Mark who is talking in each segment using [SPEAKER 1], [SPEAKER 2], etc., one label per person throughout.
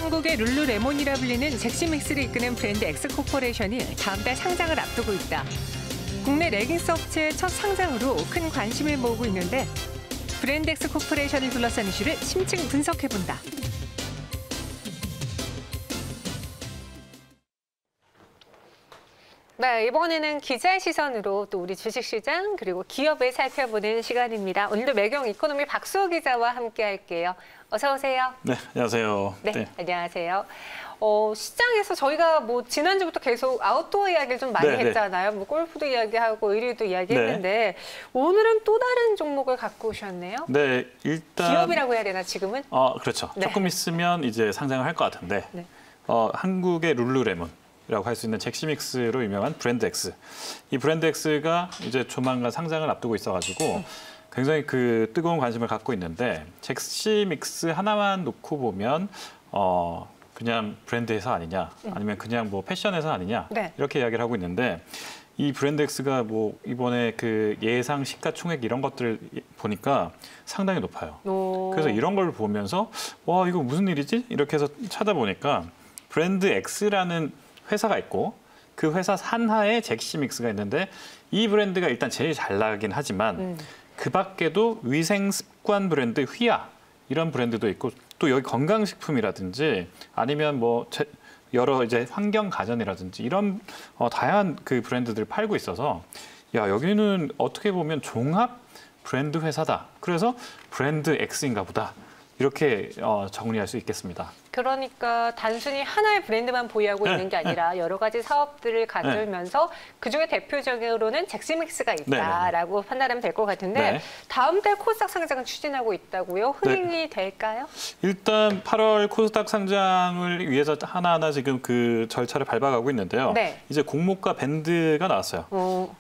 [SPEAKER 1] 한국의 룰루레몬이라 불리는 잭시믹스를 이끄는 브랜드 엑스코퍼레이션이 다음 달 상장을 앞두고 있다. 국내 레깅스 업체의 첫 상장으로 큰 관심을 모으고 있는데 브랜드 엑스코퍼레이션을 둘러싼 이슈를 심층 분석해본다. 네, 이번에는 기자의 시선으로 또 우리 주식시장 그리고 기업을 살펴보는 시간입니다. 오늘도 매경 이코노미 박수호 기자와 함께할게요. 어서 오세요.
[SPEAKER 2] 네, 안녕하세요.
[SPEAKER 1] 네. 안녕하세요. 시장에서 저희가 뭐 지난주부터 계속 아웃도어 이야기를 좀 많이 했잖아요. 뭐 골프도 이야기하고 의류도 이야기했는데 오늘은 또 다른 종목을 갖고 오셨네요.
[SPEAKER 2] 네, 일단
[SPEAKER 1] 기업이라고 해야 되나 지금은?
[SPEAKER 2] 그렇죠.
[SPEAKER 1] 네.
[SPEAKER 2] 조금 있으면 이제 상장을 할 것 같은데
[SPEAKER 1] 네.
[SPEAKER 2] 한국의 룰루레몬. 라고 할 수 있는 잭시믹스로 유명한 브랜드 X. 이 브랜드 X가 이제 조만간 상장을 앞두고 있어가지고 굉장히 그 뜨거운 관심을 갖고 있는데 잭시믹스 하나만 놓고 보면 그냥 브랜드 회사 아니냐, 아니면 그냥 뭐 패션 회사 아니냐 이렇게 이야기를 하고 있는데 이 브랜드 X가 뭐 이번에 그 예상 시가총액 이런 것들을 보니까 상당히 높아요. 그래서 이런 걸 보면서 와 이거 무슨 일이지? 이렇게 해서 찾아보니까 브랜드 X라는 회사가 있고 그 회사 산하에 잭시믹스가 있는데 이 브랜드가 일단 제일 잘 나가긴 하지만 그 밖에도 위생 습관 브랜드 휘하 이런 브랜드도 있고 또 여기 건강식품이라든지 아니면 뭐 여러 이제 환경 가전이라든지 이런 다양한 그 브랜드들을 팔고 있어서 야 여기는 어떻게 보면 종합 브랜드 회사다. 그래서 브랜드 X인가 보다. 이렇게 정리할 수 있겠습니다.
[SPEAKER 1] 그러니까 단순히 하나의 브랜드만 보유하고 있는 게 아니라 여러 가지 사업들을 가지면서 그중에 대표적으로는 잭시믹스가 있다라고 판단하면 될 것 같은데 다음 달 코스닥 상장을 추진하고 있다고요? 흥행이 될까요?
[SPEAKER 2] 일단 8월 코스닥 상장을 위해서 하나하나 지금 그 절차를 밟아가고 있는데요. 이제 공모가 밴드가 나왔어요.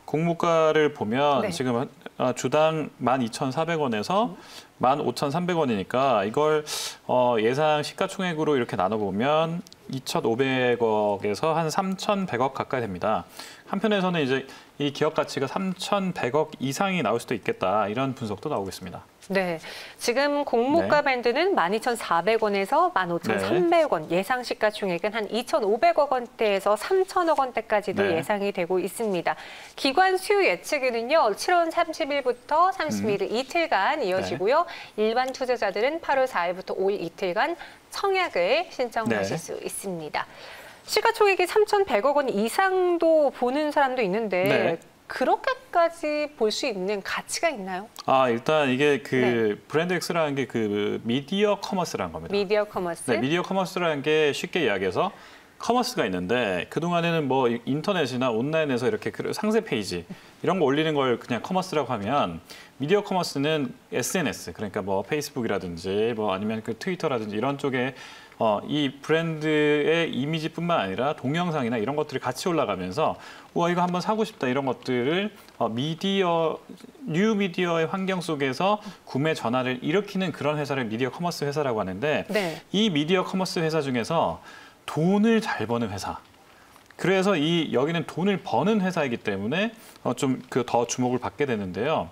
[SPEAKER 2] 공모가를 보면 지금 주당 12,400원에서 15,300원이니까 이걸 예상 시가총액으로 이렇게 나눠보면 2,500억에서 한 3,100억 가까이 됩니다. 한편에서는 이제 이 기업 가치가 3,100억 이상이 나올 수도 있겠다 이런 분석도 나오고 있습니다.
[SPEAKER 1] 네, 지금 공모가 밴드는 12,400원에서 15,300원, 예상 시가총액은 한 2,500억 원대에서 3,000억 원대까지도 예상이 되고 있습니다. 기관 수요 예측에는요, 7월 30일부터 31일 이틀간 이어지고요. 일반 투자자들은 8월 4일부터 5일 이틀간 청약을 신청하실 수 있습니다. 시가총액이 3,100억 원 이상도 보는 사람도 있는데 그렇게까지 볼 수 있는 가치가 있나요?
[SPEAKER 2] 일단 이게 그 브랜드 X라는 게 그 미디어 커머스라는 겁니다.
[SPEAKER 1] 미디어 커머스?
[SPEAKER 2] 네, 미디어 커머스라는 게 쉽게 이야기해서 커머스가 있는데 그동안에는 뭐 인터넷이나 온라인에서 이렇게 상세 페이지 이런 거 올리는 걸 그냥 커머스라고 하면 미디어 커머스는 SNS, 그러니까 뭐 페이스북이라든지 뭐 아니면 그 트위터라든지 이런 쪽에 이 브랜드의 이미지뿐만 아니라 동영상이나 이런 것들이 같이 올라가면서 와 이거 한번 사고 싶다 이런 것들을 뉴 미디어의 환경 속에서 구매 전환을 일으키는 그런 회사를 미디어 커머스 회사라고 하는데 이 미디어 커머스 회사 중에서 돈을 잘 버는 회사. 그래서 여기는 돈을 버는 회사이기 때문에 좀 더 주목을 받게 되는데요.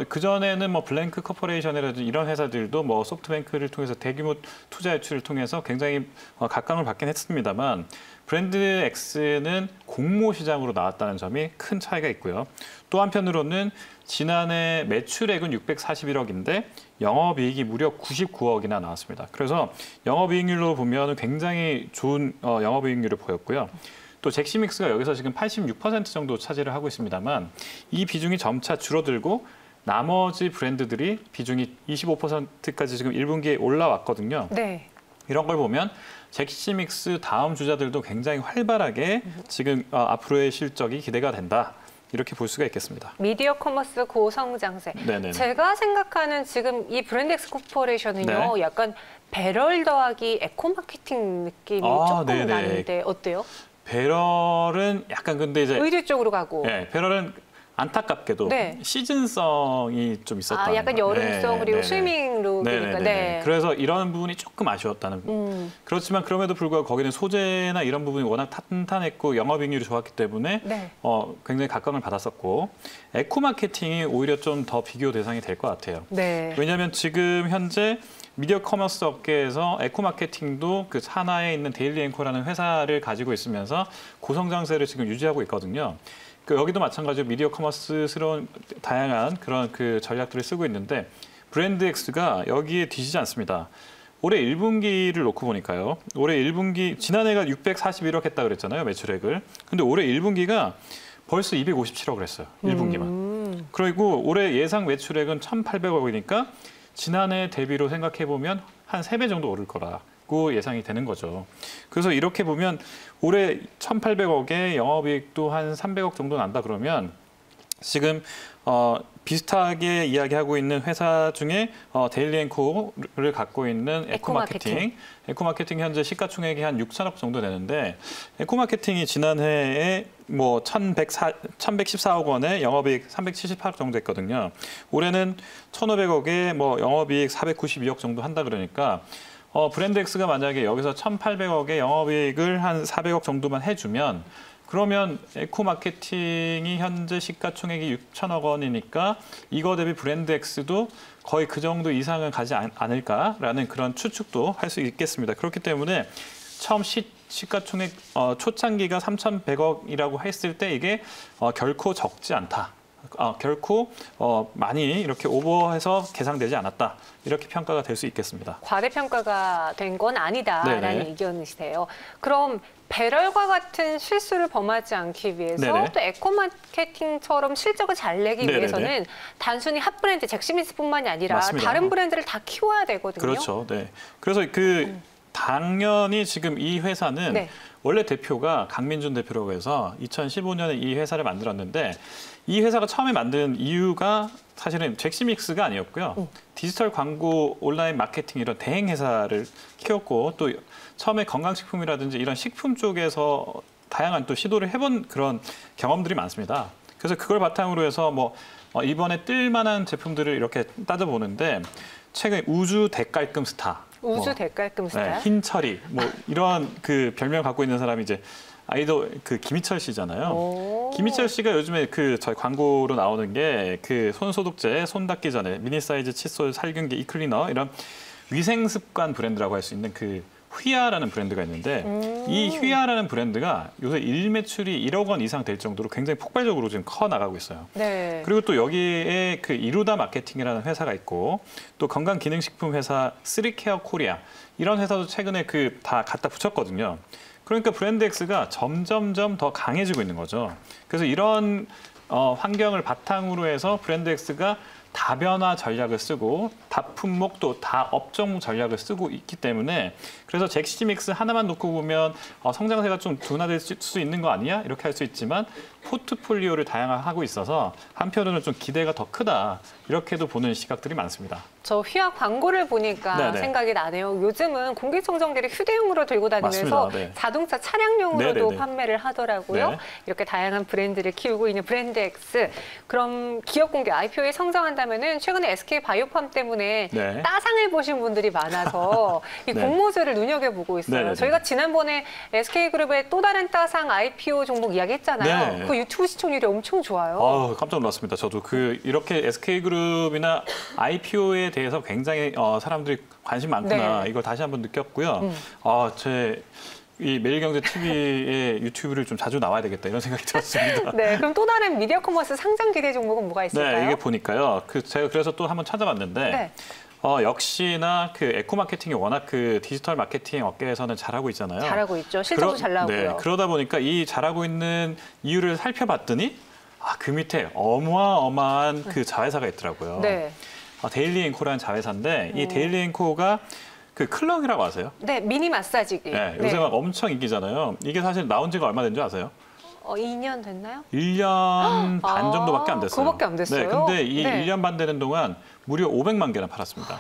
[SPEAKER 2] 그전에는 뭐 블랭크 커퍼레이션이라든지 이런 회사들도 뭐 소프트뱅크를 통해서 대규모 투자 유치를 통해서 굉장히 각광을 받긴 했습니다만 브랜드 X는 공모 시장으로 나왔다는 점이 큰 차이가 있고요. 또 한편으로는 지난해 매출액은 641억인데 영업이익이 무려 99억이나 나왔습니다. 그래서 영업이익률로 보면 굉장히 좋은 영업이익률을 보였고요. 또 잭시믹스가 여기서 지금 86% 정도 차지를 하고 있습니다만 이 비중이 점차 줄어들고 나머지 브랜드들이 비중이 25%까지 지금 1분기에 올라왔거든요. 이런 걸 보면 잭시믹스 다음 주자들도 굉장히 활발하게 지금 앞으로의 실적이 기대가 된다. 이렇게 볼 수가 있겠습니다.
[SPEAKER 1] 미디어 커머스 고성장세. 제가 생각하는 지금 이 브랜드 X 코퍼레이션은요. 약간 배럴 더하기 에코마케팅 느낌이 조금 나는데 어때요?
[SPEAKER 2] 배럴은 약간 근데 이제
[SPEAKER 1] 의류 쪽으로 가고.
[SPEAKER 2] 배럴은 안타깝게도 시즌성이 좀 있었다.
[SPEAKER 1] 약간 여름성 그리고 스위밍 룩이니까.
[SPEAKER 2] 그래서 이런 부분이 조금 아쉬웠다는. 그렇지만 그럼에도 불구하고 거기는 소재나 이런 부분이 워낙 탄탄했고 영업이익률이 좋았기 때문에 굉장히 각광을 받았었고 에코 마케팅이 오히려 좀 더 비교 대상이 될 것 같아요. 왜냐하면 지금 현재 미디어 커머스 업계에서 에코마케팅도 그 산하에 있는 데일리 앵커라는 회사를 가지고 있으면서 고성장세를 지금 유지하고 있거든요. 그 여기도 마찬가지로 미디어 커머스스러운 다양한 그런 그 전략들을 쓰고 있는데 브랜드엑스가 여기에 뒤지지 않습니다. 올해 1분기를 놓고 보니까요. 올해 1분기 지난해가 641억 했다 그랬잖아요. 매출액을. 근데 올해 1분기가 벌써 257억을 했어요. 1분기만. 그리고 올해 예상 매출액은 1,800억이니까 지난해 대비로 생각해 보면 한 3배 정도 오를 거라고 예상이 되는 거죠. 그래서 이렇게 보면 올해 1,800억에 영업이익도 한 300억 정도 난다 그러면 지금 비슷하게 이야기하고 있는 회사 중에 데일리앤코를 갖고 있는 에코마케팅 현재 시가총액이 한 6천억 정도 되는데 에코마케팅이 지난해에 뭐 1,114억 원에 영업이익 378억 정도 했거든요. 올해는 1,500억에 뭐 영업이익 492억 정도 한다 그러니까 브랜드엑스가 만약에 여기서 1,800억에 영업이익을 한 400억 정도만 해주면 그러면 에코마케팅이 현재 시가총액이 6천억 원이니까 이거 대비 브랜드엑스도 거의 그 정도 이상은 가지 않을까라는 그런 추측도 할 수 있겠습니다. 그렇기 때문에 처음 시가총액 초창기가 3,100억이라고 했을 때 이게 결코 적지 않다. 결코 많이 이렇게 오버해서 계상되지 않았다. 이렇게 평가가 될 수 있겠습니다.
[SPEAKER 1] 과대평가가 된 건 아니다라는
[SPEAKER 2] 네네.
[SPEAKER 1] 의견이세요. 그럼 배럴과 같은 실수를 범하지 않기 위해서
[SPEAKER 2] 네네.
[SPEAKER 1] 또 에코마케팅처럼 실적을 잘 내기
[SPEAKER 2] 네네네.
[SPEAKER 1] 위해서는 단순히 핫 브랜드 잭스미스뿐만이 아니라
[SPEAKER 2] 맞습니다.
[SPEAKER 1] 다른 브랜드를 다 키워야 되거든요.
[SPEAKER 2] 그렇죠. 네. 그래서 당연히 지금 이 회사는
[SPEAKER 1] 네.
[SPEAKER 2] 원래 대표가 강민준 대표라고 해서 2015년에 이 회사를 만들었는데 이 회사가 처음에 만든 이유가 사실은 잭스믹스가 아니었고요. 디지털 광고, 온라인 마케팅 이런 대행 회사를 키웠고 또 처음에 건강식품이라든지 이런 식품 쪽에서 다양한 또 시도를 해본 그런 경험들이 많습니다. 그래서 그걸 바탕으로 해서 뭐 이번에 뜰만한 제품들을 이렇게 따져보는데 최근에 우주 대깔끔 스타,
[SPEAKER 1] 우주 대깔끔 스타.
[SPEAKER 2] 네, 흰철이 뭐 이런 그 별명 갖고 있는 사람이 이제 아이돌 그 김희철 씨잖아요. 김희철 씨가 요즘에 그 저희 광고로 나오는 게 그 손소독제, 손 닦기 전에 미니 사이즈 칫솔, 살균기, 이클리너 이런 위생 습관 브랜드라고 할 수 있는 그 휘하라는 브랜드가 있는데 이 휘하라는 브랜드가 요새 일 매출이 1억 원 이상 될 정도로 굉장히 폭발적으로 지금 커 나가고 있어요.
[SPEAKER 1] 네.
[SPEAKER 2] 그리고 또 여기에 그 이루다 마케팅이라는 회사가 있고 또 건강기능식품 회사 쓰리케어 코리아 이런 회사도 최근에 그 다 갖다 붙였거든요. 그러니까 브랜드엑스가 점점점 더 강해지고 있는 거죠. 그래서 이런 환경을 바탕으로 해서 브랜드엑스가 다변화 전략을 쓰고 다품목 또 다 업종 전략을 쓰고 있기 때문에 그래서 잭스미스 하나만 놓고 보면 성장세가 좀 둔화될 수 있는 거 아니야? 이렇게 할 수 있지만 포트폴리오를 다양화하고 있어서 한편으로는 좀 기대가 더 크다. 이렇게도 보는 시각들이 많습니다.
[SPEAKER 1] 저 휘하 광고를 보니까
[SPEAKER 2] 네네.
[SPEAKER 1] 생각이 나네요. 요즘은 공기청정기를 휴대용으로 들고 다니면서
[SPEAKER 2] 맞습니다. 네.
[SPEAKER 1] 자동차 차량용으로도
[SPEAKER 2] 네네네.
[SPEAKER 1] 판매를 하더라고요.
[SPEAKER 2] 네.
[SPEAKER 1] 이렇게 다양한 브랜드를 키우고 있는 브랜드엑스. 그럼 기업 공개 IPO에 성장한다면은 최근에 SK 바이오팜 때문에
[SPEAKER 2] 네.
[SPEAKER 1] 따상을 보신 분들이 많아서 이
[SPEAKER 2] 네.
[SPEAKER 1] 공모주를 눈여겨보고 있어요.
[SPEAKER 2] 네네네.
[SPEAKER 1] 저희가 지난번에 SK그룹의 또 다른 따상 IPO 종목 이야기했잖아요.
[SPEAKER 2] 네.
[SPEAKER 1] 그 유튜브 시청률이 엄청 좋아요.
[SPEAKER 2] 깜짝 놀랐습니다. 저도 이렇게 SK그룹이나 IPO에 대해서 굉장히 사람들이 관심 많구나.
[SPEAKER 1] 네.
[SPEAKER 2] 이걸 다시 한번 느꼈고요. 이 매일경제 TV의 유튜브를 좀 자주 나와야 되겠다 이런 생각이 들었습니다.
[SPEAKER 1] 네, 그럼 또 다른 미디어 커머스 상장 기대 종목은 뭐가 있을까요?
[SPEAKER 2] 네, 이게 보니까요. 제가 그래서 또 한번 찾아봤는데
[SPEAKER 1] 네.
[SPEAKER 2] 역시나 그 에코 마케팅이 워낙 그 디지털 마케팅 업계에서는 잘하고 있잖아요.
[SPEAKER 1] 잘하고 있죠. 실적도 잘 나오고요.
[SPEAKER 2] 네, 그러다 보니까 이 잘하고 있는 이유를 살펴봤더니 그 밑에 어마어마한 그 자회사가 있더라고요.
[SPEAKER 1] 네.
[SPEAKER 2] 데일리앤코라는 자회사인데 이 데일리앤코가 그 클럭이라고 아세요?
[SPEAKER 1] 네, 미니 마사지기.
[SPEAKER 2] 네, 요새 막 엄청 인기잖아요. 이게 사실 나온 지가 얼마 된 줄 아세요?
[SPEAKER 1] 2년 됐나요?
[SPEAKER 2] 1년 반 정도밖에 안 됐어요.
[SPEAKER 1] 그거밖에 안 됐어요?
[SPEAKER 2] 네, 근데 이
[SPEAKER 1] 네.
[SPEAKER 2] 1년 반 되는 동안 무려 500만 개나 팔았습니다.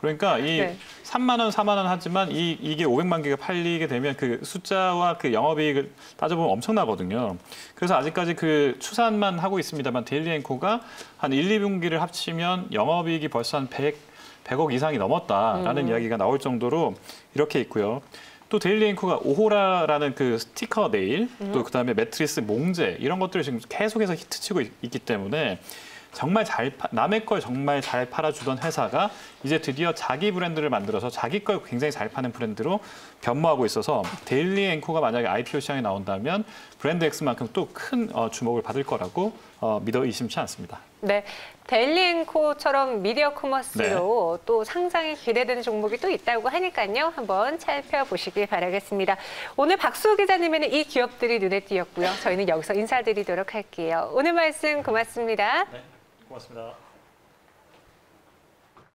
[SPEAKER 2] 그러니까 이
[SPEAKER 1] 네.
[SPEAKER 2] 3만 원, 4만 원 하지만 이게 500만 개가 팔리게 되면 그 숫자와 그 영업이익을 따져보면 엄청나거든요. 그래서 아직까지 그 추산만 하고 있습니다만 데일리앤코가 한 1, 2분기를 합치면 영업이익이 벌써 한 100억 이상이 넘었다라는 이야기가 나올 정도로 이렇게 있고요. 또 데일리앤코가 오호라라는 그 스티커 네일, 또 그다음에 매트리스 몽제 이런 것들을 지금 계속해서 히트치고 있기 때문에 정말 남의 걸 정말 잘 팔아주던 회사가 이제 드디어 자기 브랜드를 만들어서 자기 걸 굉장히 잘 파는 브랜드로 변모하고 있어서 데일리 앵커가 만약에 IPO 시장에 나온다면 브랜드 X만큼 또 큰 주목을 받을 거라고 믿어 의심치 않습니다.
[SPEAKER 1] 네, 데일리앤코처럼 미디어 커머스로 또 상장이 기대되는 종목이 또 있다고 하니까요. 한번 살펴보시길 바라겠습니다. 오늘 박수호 기자님에는 이 기업들이 눈에 띄었고요. 저희는 여기서 인사드리도록 할게요. 오늘 말씀 고맙습니다.
[SPEAKER 2] 네, 고맙습니다.